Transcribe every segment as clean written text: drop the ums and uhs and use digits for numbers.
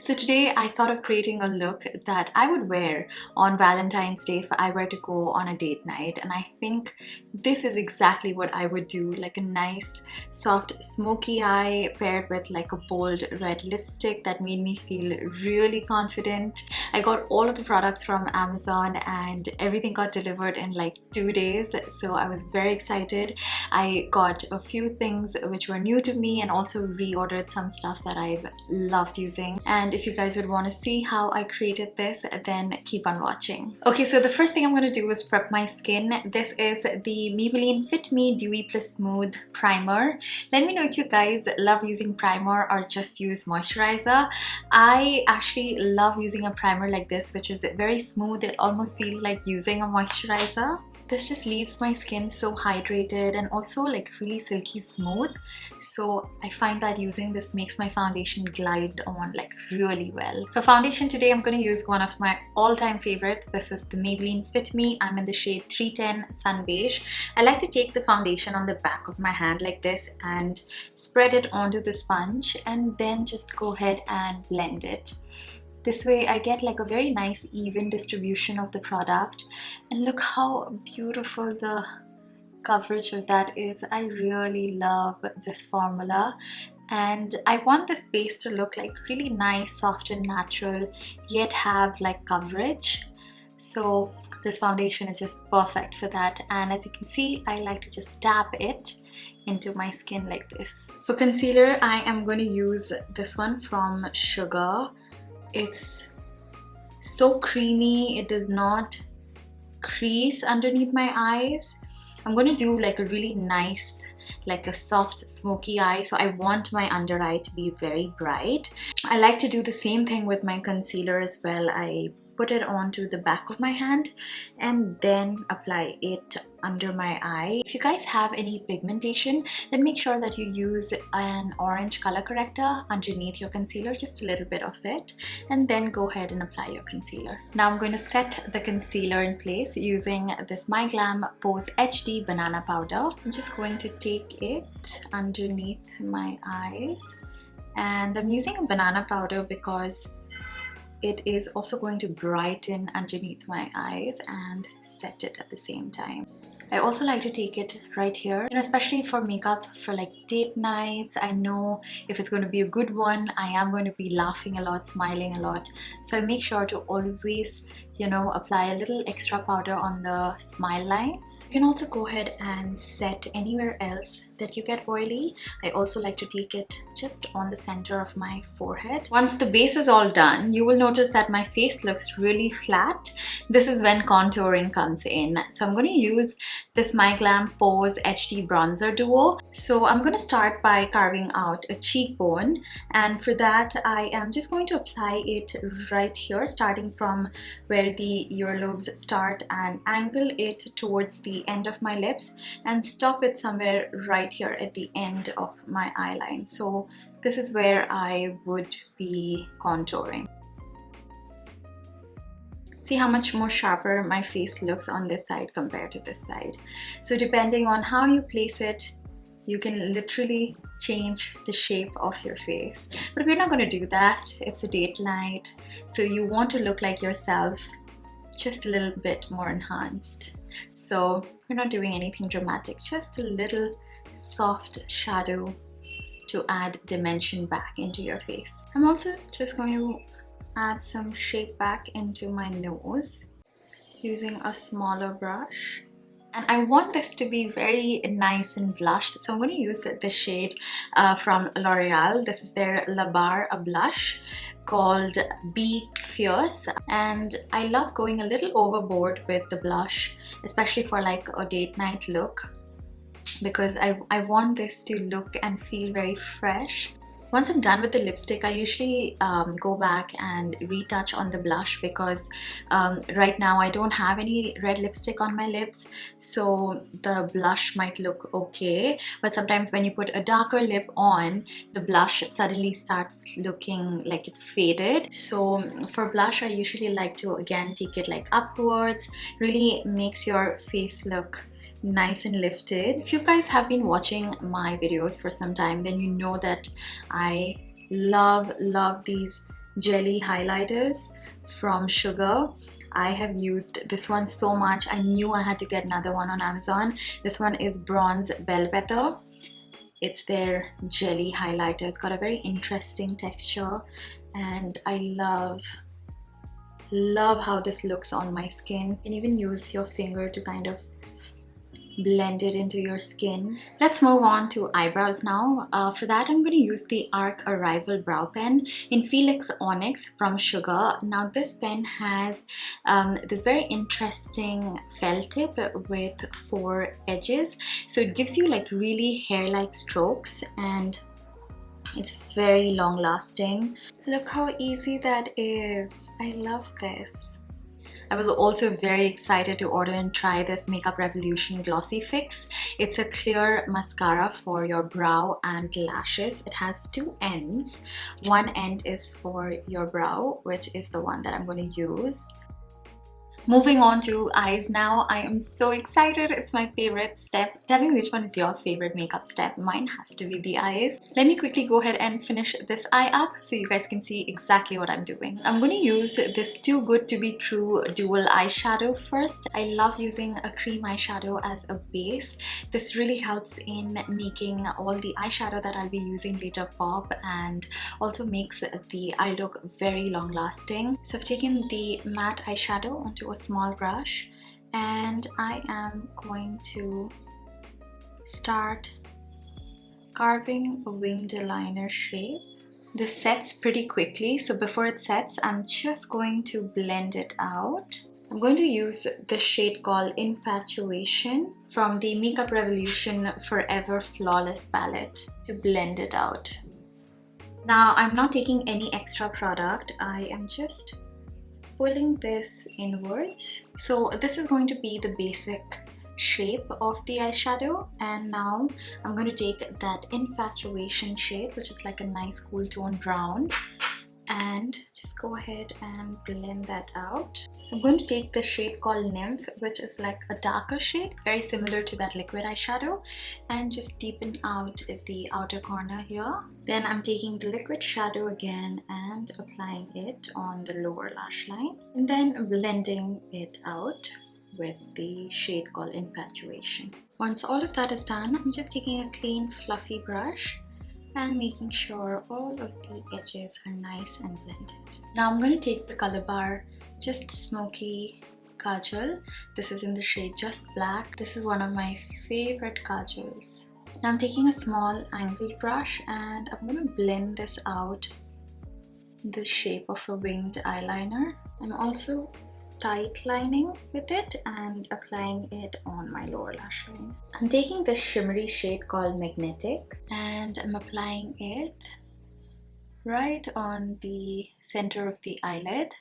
So today I thought of creating a look that I would wear on Valentine's Day if I were to go on a date night, and I think this is exactly what I would do, like a nice soft smoky eye paired with like a bold red lipstick that made me feel really confident. I got all of the products from Amazon and everything got delivered in like 2 days, so I was very excited. I got a few things which were new to me and also reordered some stuff that I've loved using. And if you guys would want to see how I created this, then keep on watching. Okay, so the first thing I'm going to do is prep my skin. This is the Maybelline Fit Me Dewy Plus Smooth Primer. Let me know if you guys love using primer or just use moisturizer. I actually love using a primer like this, which is very smooth. It almost feels like using a moisturizer. This just leaves my skin so hydrated and also like really silky smooth. So I find that using this makes my foundation glide on like really well. For foundation today, I'm going to use one of my all-time favorite. This is the Maybelline Fit Me. I'm in the shade 310 Sun Beige. I like to take the foundation on the back of my hand like this and spread it onto the sponge and then just go ahead and blend it. This way I get like a very nice even distribution of the product, and look how beautiful the coverage of that is. I really love this formula, and I want this base to look like really nice, soft and natural, yet have like coverage. So this foundation is just perfect for that, and as you can see, I like to just dab it into my skin like this. For concealer, I am going to use this one from Sugar. It's so creamy, it does not crease underneath my eyes. I'm going to do like a really nice, like a soft smoky eye, so I want my under eye to be very bright. I like to do the same thing with my concealer as well. I put it onto the back of my hand and then apply it under my eye. If you guys have any pigmentation, then make sure that you use an orange color corrector underneath your concealer, just a little bit of it, and then go ahead and apply your concealer. Now I'm going to set the concealer in place using this My Glam Pose HD Banana Powder. I'm just going to take it underneath my eyes, and I'm using a banana powder because it is also going to brighten underneath my eyes and set it at the same time. I also like to take it right here, especially for makeup for like date nights. I know if it's going to be a good one, I am going to be laughing a lot, smiling a lot. So I make sure to always, apply a little extra powder on the smile lines. You can also go ahead and set anywhere else that you get oily. I also like to take it just on the center of my forehead. Once the base is all done, you will notice that my face looks really flat. This is when contouring comes in. So I'm going to use this My Glam Pose HD Bronzer Duo. So I'm going to start by carving out a cheekbone, and for that I am just going to apply it right here, starting from where the earlobes start, and angle it towards the end of my lips and stop it somewhere right here at the end of my eyeline. So this is where I would be contouring. See how much more sharper my face looks on this side compared to this side. So depending on how you place it, you can literally change the shape of your face. But we're not going to do that. It's a date night, so you want to look like yourself, just a little bit more enhanced. So we're not doing anything dramatic, just a little soft shadow to add dimension back into your face. I'm also just going to add some shape back into my nose using a smaller brush. And I want this to be very nice and blushed, so I'm going to use this shade from L'Oreal. This is their La Bar blush called Be Fierce, and I love going a little overboard with the blush, especially for like a date night look, because I want this to look and feel very fresh. Once I'm done with the lipstick, I usually go back and retouch on the blush because right now I don't have any red lipstick on my lips, so the blush might look okay, but sometimes when you put a darker lip on, the blush suddenly starts looking like it's faded. So for blush, I usually like to again take it like upwards, really makes your face look nice and lifted. If you guys have been watching my videos for some time, then you know that I love these jelly highlighters from Sugar. I have used this one so much. I knew I had to get another one on Amazon. This one is Bronze Bell Pepper. It's their jelly highlighter. It's got a very interesting texture, and I love how this looks on my skin. You can even use your finger to kind of blend it into your skin. Let's move on to eyebrows now. For that, I'm going to use the Arc Arrival Brow Pen in Felix Onyx from Sugar. Now this pen has this very interesting felt tip with 4 edges, so it gives you like really hair-like strokes, and it's very long lasting. Look how easy that is. I love this. I was also very excited to order and try this Makeup Revolution Glossy Fix. It's a clear mascara for your brow and lashes. It has 2 ends. One end is for your brow, which is the one that I'm going to use. Moving on to eyes now. I am so excited. It's my favorite step. Tell me which one is your favorite makeup step. Mine has to be the eyes. Let me quickly go ahead and finish this eye up so you guys can see exactly what I'm doing. I'm going to use this Too Good To Be True dual eyeshadow first. I love using a cream eyeshadow as a base. This really helps in making all the eyeshadow that I'll be using later pop, and also makes the eye look very long lasting. So I've taken the matte eyeshadow onto a small brush, and I am going to start carving a winged liner shape. This sets pretty quickly, so before it sets, I'm just going to blend it out. I'm going to use the shade called Infatuation from the Makeup Revolution Forever Flawless palette to blend it out. Now I'm not taking any extra product, I am just pulling this inwards. So this is going to be the basic shape of the eyeshadow, and now I'm going to take that Infatuation shade, which is like a nice cool tone brown, and just go ahead and blend that out. I'm going to take the shade called Nymph, which is like a darker shade, very similar to that liquid eyeshadow, and just deepen out the outer corner here. Then I'm taking the liquid shadow again and applying it on the lower lash line, and then blending it out with the shade called Infatuation. Once all of that is done, I'm just taking a clean fluffy brush and making sure all of the edges are nice and blended. Now I'm going to take the color bar Just Smoky Kajal. This is in the shade Just Black. This is one of my favorite kajals. Now I'm taking a small angled brush and I'm going to blend this out in the shape of a winged eyeliner. I'm also tight lining with it and applying it on my lower lash line. I'm taking this shimmery shade called Magnetic and I'm applying it right on the center of the eyelid.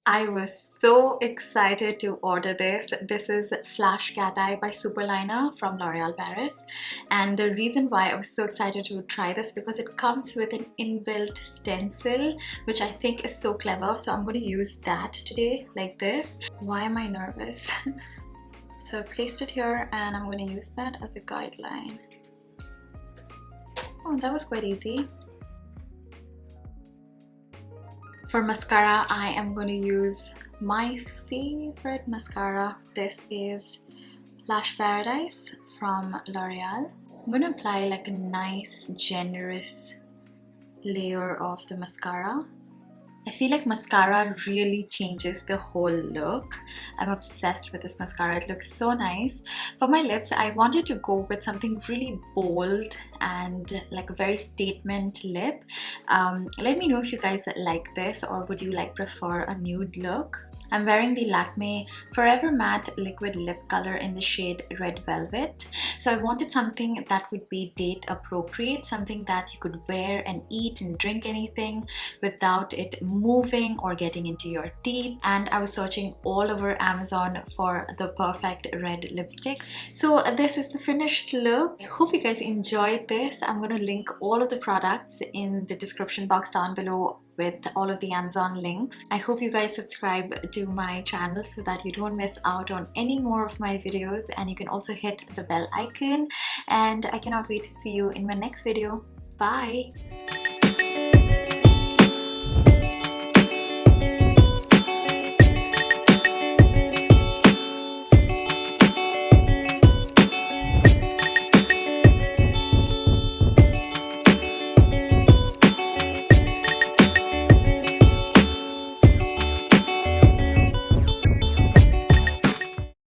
I was so excited to order this. This is Flash Cat Eye by Superliner from L'Oreal Paris, and the reason why I was so excited to try this because it comes with an inbuilt stencil, which I think is so clever. So I'm going to use that today like this. Why am I nervous? So I placed it here and I'm going to use that as a guideline. Oh, that was quite easy. For mascara, I am going to use my favorite mascara. This is Lash Paradise from L'Oreal. I'm going to apply like a nice, generous layer of the mascara. I feel like mascara really changes the whole look. I'm obsessed with this mascara. It looks so nice. For my lips, I wanted to go with something really bold and like a very statement lip. Let me know if you guys like this, or would you like prefer a nude look. I'm wearing the Lakme Forever Matte Liquid Lip Color in the shade Red Velvet. So I wanted something that would be date appropriate, something that you could wear and eat and drink anything without it moving or getting into your teeth. And I was searching all over Amazon for the perfect red lipstick. So this is the finished look. I hope you guys enjoyed this. I'm going to link all of the products in the description box down below with all of the Amazon links. I hope you guys subscribe to my channel so that you don't miss out on any more of my videos, and you can also hit the bell icon, and I cannot wait to see you in my next video. Bye!